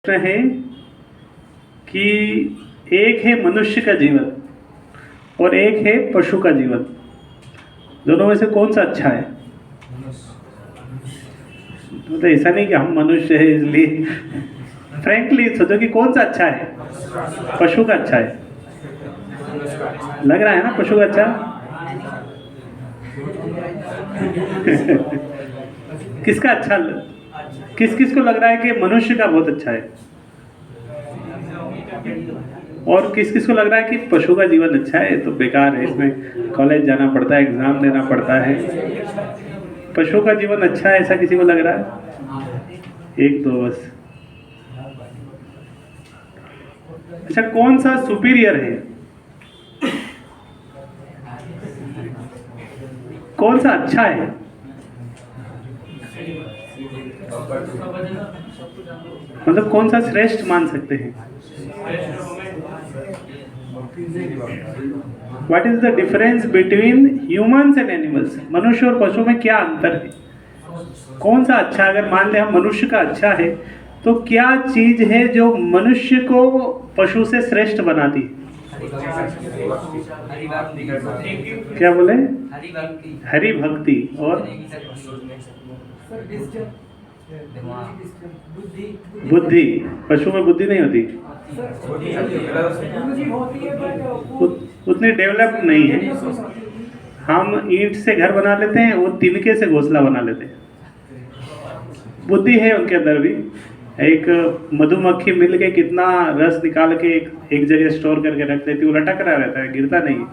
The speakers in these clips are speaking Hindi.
प्रश्न है कि एक है मनुष्य का जीवन और एक है पशु का जीवन, दोनों में से कौन सा अच्छा है? तो ऐसा नहीं कि हम मनुष्य है इसलिए, फ्रैंकली सोचो कि कौन सा अच्छा है? पशु का अच्छा है। लग रहा है ना पशु का अच्छा? किसका अच्छा? किस किस को लग रहा है कि मनुष्य का बहुत अच्छा है, और किस किस को लग रहा है कि पशु का जीवन अच्छा है? तो बेकार है, इसमें कॉलेज जाना पड़ता है, एग्जाम देना पड़ता है। पशु का जीवन अच्छा है ऐसा किसी को लग रहा है? एक दो बस। अच्छा, कौन सा सुपीरियर है? कौन सा अच्छा है? मतलब कौन सा श्रेष्ठ मान सकते हैं? What is the difference between humans and animals? मनुष्य और पशु में क्या अंतर है? कौन सा अच्छा? अगर मान ले हम मनुष्य का अच्छा है, तो क्या चीज है जो मनुष्य को पशु से श्रेष्ठ बनाती है? क्या बोले? हरि भक्ति। और बुद्धि। पशु में बुद्धि नहीं होती, उतनी डेवलप नहीं है। हम ईंट से घर बना लेते हैं, वो तिनके से घोंसला बना लेते हैं। बुद्धि है उनके अंदर भी। एक मधुमक्खी मिल के कितना रस निकाल के एक जगह स्टोर करके रख लेती, वो लटक रहा रहता है, गिरता नहीं।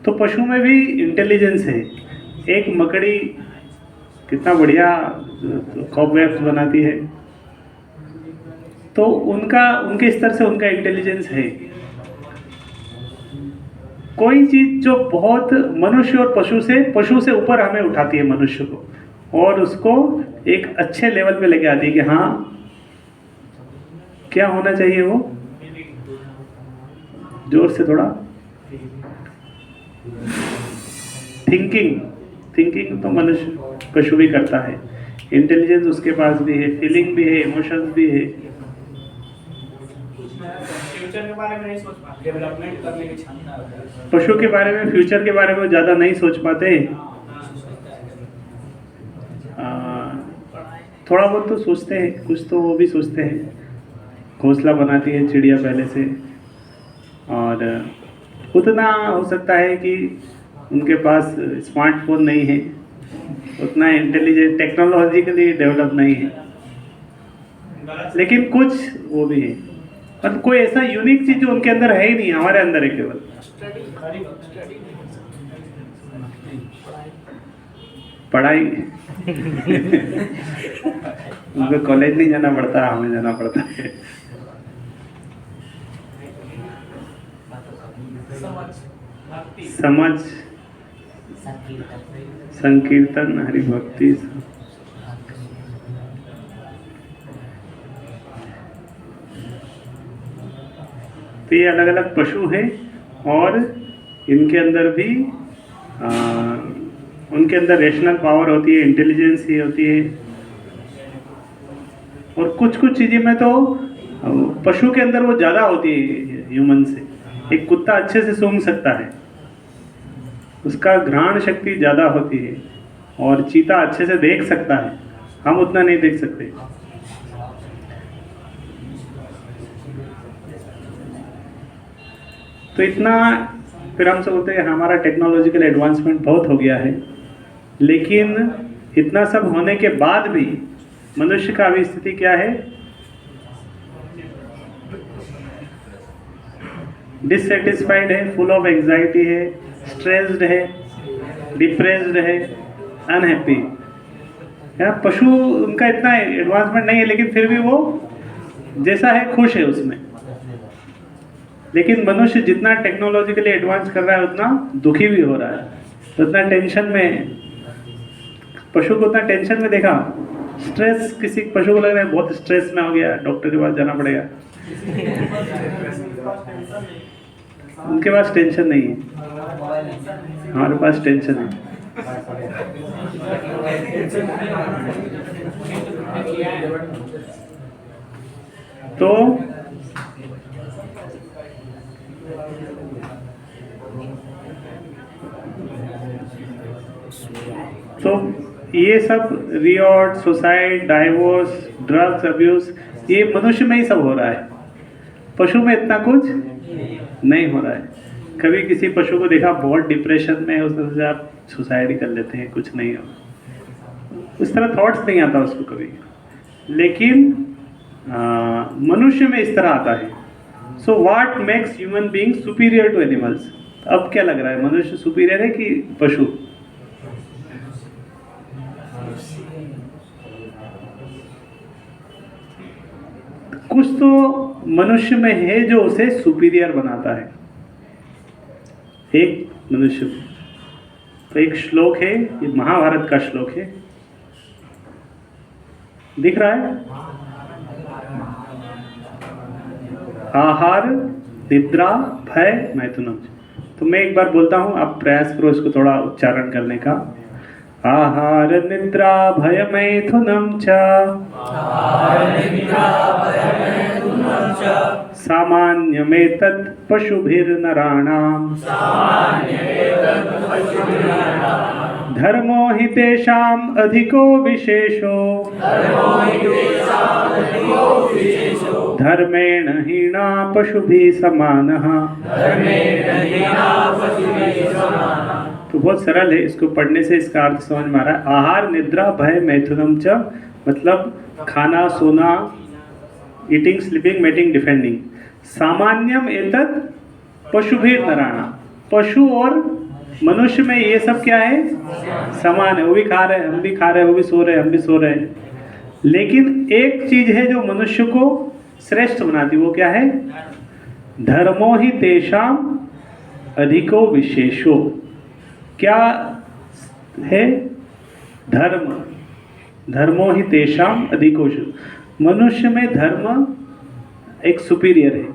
तो पशु में भी इंटेलिजेंस है। एक मकड़ी कितना बढ़िया कॉबवेब्स बनाती है, तो उनके स्तर से उनका इंटेलिजेंस है। कोई चीज जो बहुत मनुष्य और पशु से ऊपर हमें उठाती है मनुष्य को, और उसको एक अच्छे लेवल पे लेके आती है कि हाँ क्या होना चाहिए वो, जोर से थोड़ा। थिंकिंग तो मनुष्य पशु भी करता है। इंटेलिजेंस उसके पास भी है, फीलिंग भी है, इमोशंस भी है। फ्यूचर के बारे में नहीं सोच पाते, डेवलपमेंट करने की क्षमता है। पशु के बारे में, फ्यूचर के बारे में ज़्यादा नहीं सोच पाते। थोड़ा बहुत तो सोचते हैं, कुछ तो वो भी सोचते हैं। घोंसला बनाती है चिड़िया पहले से, और उतना हो सकता है कि उनके पास स्मार्टफोन नहीं है, उतना इंटेलिजेंट टेक्नोलॉजिकली डेवलप नहीं है, लेकिन कुछ वो भी है। पर कोई ऐसा यूनिक चीज जो उनके अंदर है ही नहीं, हमारे अंदर है केवल। पढ़ाई। उनको कॉलेज नहीं जाना पड़ता, हमें जाना पड़ता है। समझ, संकीर्तन, हरि भक्ति। तो ये अलग अलग पशु हैं, और इनके अंदर भी उनके अंदर रेशनल पावर होती है, इंटेलिजेंस ही होती है। और कुछ कुछ चीज़ें में तो पशु के अंदर वो ज़्यादा होती है ह्यूमन से। एक कुत्ता अच्छे से सूंघ सकता है, उसका घ्राण शक्ति ज़्यादा होती है, और चीता अच्छे से देख सकता है, हम उतना नहीं देख सकते। तो इतना फिर हमसे बोलते हैं हमारा टेक्नोलॉजिकल एडवांसमेंट बहुत हो गया है, लेकिन इतना सब होने के बाद भी मनुष्य का अभी स्थिति क्या है? डिससेटिस्फाइड है, फुल ऑफ एंजाइटी है, स्ट्रेस्ड है, डिप्रेस्ड है, अनहैप्पी। पशु उनका इतना एडवांसमेंट नहीं है, लेकिन फिर भी वो जैसा है खुश है उसमें। लेकिन मनुष्य जितना टेक्नोलॉजिकली एडवांस कर रहा है उतना दुखी भी हो रहा है, उतना टेंशन में। पशु को उतना टेंशन में देखा, स्ट्रेस, किसी पशु को लग रहा है बहुत स्ट्रेस में हो गया, डॉक्टर के पास जाना पड़ेगा। उनके पास टेंशन नहीं है, हमारे पास टेंशन है। तो ये सब रियॉर्ड, सुसाइड, डाइवोर्स, ड्रग्स अब्यूज, ये मनुष्य में ही सब हो रहा है। पशु में इतना कुछ नहीं हो रहा है। कभी किसी पशु को देखा बहुत डिप्रेशन में है, उस तरह से आप सुसाइड कर लेते हैं, कुछ नहीं हो, उस तरह थॉट्स नहीं आता उसको कभी। लेकिन मनुष्य में इस तरह आता है। So what makes human being superior to animals? अब क्या लग रहा है, मनुष्य सुपीरियर है कि पशु? कुछ तो मनुष्य में है जो उसे सुपीरियर बनाता है। एक मनुष्य, तो एक श्लोक है, ये महाभारत का श्लोक है, दिख रहा है? आहार, निद्रा, भय, मैथुनम। तो मैं एक बार बोलता हूं, आप प्रयास करो इसको थोड़ा उच्चारण करने का। आहार निद्रा भय मैथुनम च सामान्यमेतत् पशुभिर्नराणाम् धर्मो हि तेषाम् अधिको विशेषो धर्मेण हीना पशुभिः समानः। तो बहुत सरल है, इसको पढ़ने से इसका अर्थ समझ में आ रहा है। आहार निद्रा भय मैथुनम च, मतलब खाना, सोना, ईटिंग, स्लीपिंग, मेटिंग, डिफेंडिंग। सामान्यम एतत् पशुभिर नराणा, पशु और मनुष्य में ये सब क्या है? समान है। वो भी खा रहे हैं, हम भी खा रहे हैं, वो भी सो रहे हैं, हम भी सो रहे हैं। लेकिन एक चीज है जो मनुष्य को श्रेष्ठ बनाती, वो क्या है? धर्मो ही तेषाम अधिको विशेषो। क्या है? धर्म, धर्मो ही तेषाम अधिको विशेषो। मनुष्य में धर्म एक सुपीरियर है।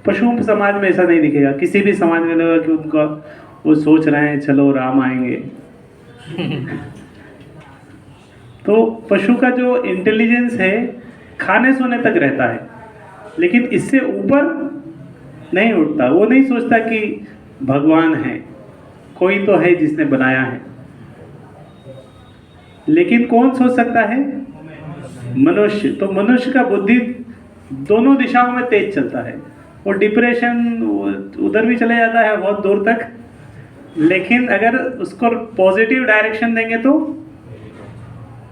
पशुओं के समाज में ऐसा नहीं दिखेगा, किसी भी समाज में लगेगा कि उनका वो सोच रहे हैं चलो राम आएंगे। तो पशु का जो इंटेलिजेंस है खाने सोने तक रहता है, लेकिन इससे ऊपर नहीं उठता। वो नहीं सोचता कि भगवान है, कोई तो है जिसने बनाया है। लेकिन कौन सोच सकता है? मनुष्य। तो मनुष्य का बुद्धि दोनों दिशाओं में तेज चलता है। वो डिप्रेशन उधर भी चले जाता है बहुत दूर तक, लेकिन अगर उसको पॉजिटिव डायरेक्शन देंगे तो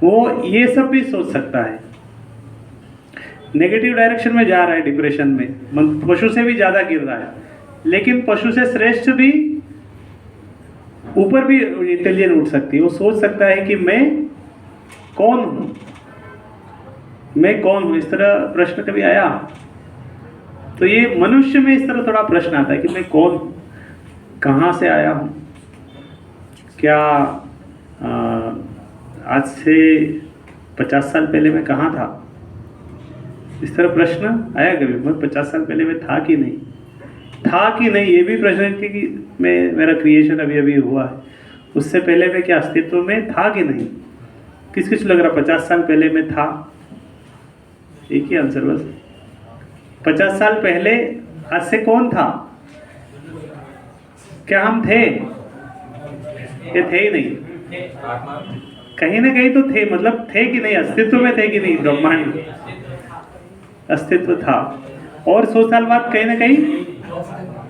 वो ये सब भी सोच सकता है। नेगेटिव डायरेक्शन में जा रहा है, डिप्रेशन में, पशु से भी ज़्यादा गिर रहा है। लेकिन पशु से श्रेष्ठ भी ऊपर भी इंटेलिजेंस उठ सकती है। वो सोच सकता है कि मैं कौन हूँ, मैं कौन हूँ। इस तरह प्रश्न कभी आया? तो ये मनुष्य में इस तरह थोड़ा प्रश्न आता है कि मैं कौन हूँ, कहाँ से आया हूँ, क्या आज से 50 साल पहले मैं कहाँ था? इस तरह प्रश्न आया कभी? मैं 50 साल पहले मैं था कि नहीं था कि नहीं, ये भी प्रश्न है कि मेरा क्रिएशन अभी अभी हुआ है, उससे पहले मैं क्या अस्तित्व में था कि नहीं? किस किस लग रहा 50 साल पहले मैं था? एक ही आंसर बस। 50 साल पहले आज से कौन था? क्या हम थे? ये थे ही नहीं, कहीं ना कहीं तो थे। मतलब थे कि नहीं, अस्तित्व में थे कि नहीं? ब्रह्मांड अस्तित्व था, और 100 साल बाद कहीं ना कहीं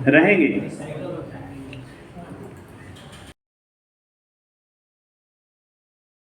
रहेंगे।